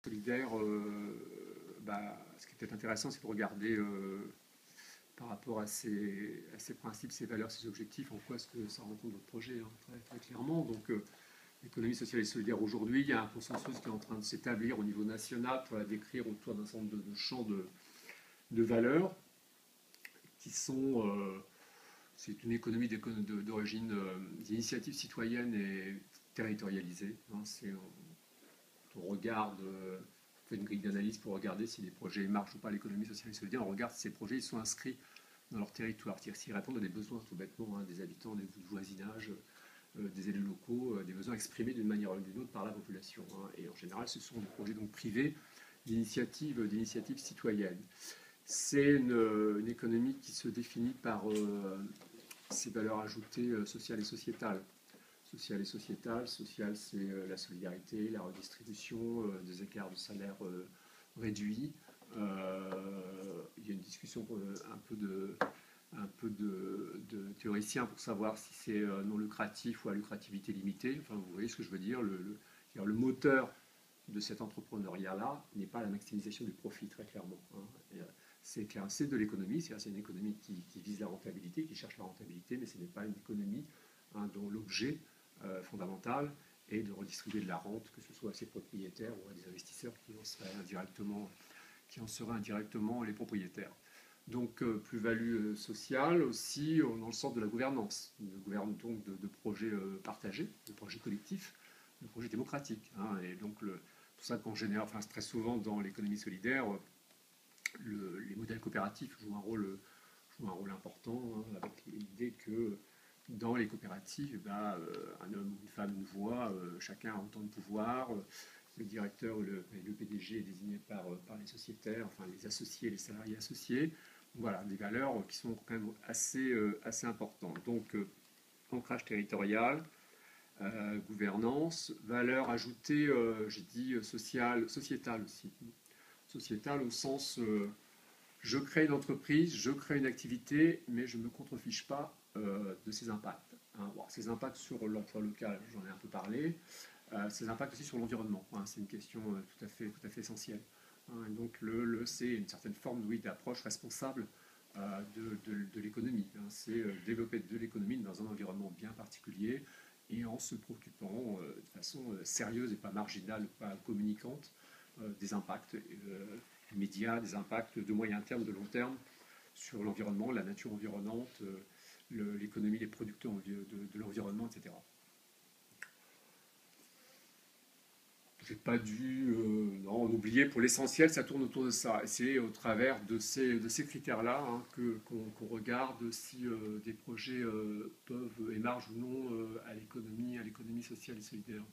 solidaire, ce qui est peut-être intéressant, c'est de regarder par rapport à ces principes, ces valeurs, ces objectifs, en quoi est-ce que ça rencontre votre projet, hein, très clairement. Donc, l'économie sociale et solidaire aujourd'hui, il y a un consensus qui est en train de s'établir au niveau national pour la décrire autour d'un certain nombre de champs de valeurs qui sont. C'est une économie d'origine d'initiative citoyenne et territorialisée. Hein, on regarde, on fait une grille d'analyse pour regarder si les projets marchent ou pas, l'économie sociale et solidaire, on regarde si ces projets ils sont inscrits dans leur territoire, c'est-à-dire s'ils répondent à des besoins tout bêtement, hein, des habitants, des voisinages, des élus locaux, des besoins exprimés d'une manière ou d'une autre par la population. Hein. Et en général, ce sont des projets donc privés d'initiatives citoyennes. C'est une économie qui se définit par ses valeurs ajoutées sociales et sociétales. Social, c'est la solidarité, la redistribution, des écarts de salaire réduits. Il y a une discussion un peu de théoriciens pour savoir si c'est non lucratif ou à lucrativité limitée. Enfin, vous voyez ce que je veux dire. Le moteur de cet entrepreneuriat-là n'est pas la maximisation du profit, très clairement. Hein. C'est de l'économie, c'est une économie qui vise la rentabilité, qui cherche la rentabilité, mais ce n'est pas une économie dont l'objet fondamental est de redistribuer de la rente, que ce soit à ses propriétaires ou à des investisseurs qui en seraient indirectement les propriétaires. Donc plus-value sociale aussi dans le sens de la gouvernance, donc de projets partagés, de projets collectifs, de projets démocratiques. Hein, et donc pour ça qu'en général, enfin très souvent dans l'économie solidaire, les modèles coopératifs jouent un rôle important, hein, avec l'idée que dans les coopératives, un homme ou une femme, une voix, chacun a autant de pouvoir. Le directeur ou le PDG est désigné par les sociétaires, enfin les associés, les salariés associés. Voilà, des valeurs qui sont quand même assez importantes. Donc, ancrage territorial, gouvernance, valeur ajoutée, j'ai dit sociétale aussi. Sociétale au sens, je crée une entreprise, je crée une activité, mais je ne me contrefiche pas de ses impacts. Hein. Bon, ces impacts sur l'emploi local, j'en ai un peu parlé. Ces impacts aussi sur l'environnement, hein, c'est une question tout à fait essentielle. Hein. Et donc c'est une certaine forme d'approche responsable de l'économie. Hein. C'est développer de l'économie dans un environnement bien particulier et en se préoccupant de façon sérieuse et pas marginale, pas communicante, des impacts immédiats, des impacts de moyen terme, de long terme sur l'environnement, la nature environnante, l'économie, les producteurs de l'environnement, etc. J'ai pas dû non, en oublier. Pour l'essentiel, ça tourne autour de ça. Et c'est au travers de ces critères-là hein, qu'on regarde si des projets peuvent émarger ou non à l'économie sociale et solidaire.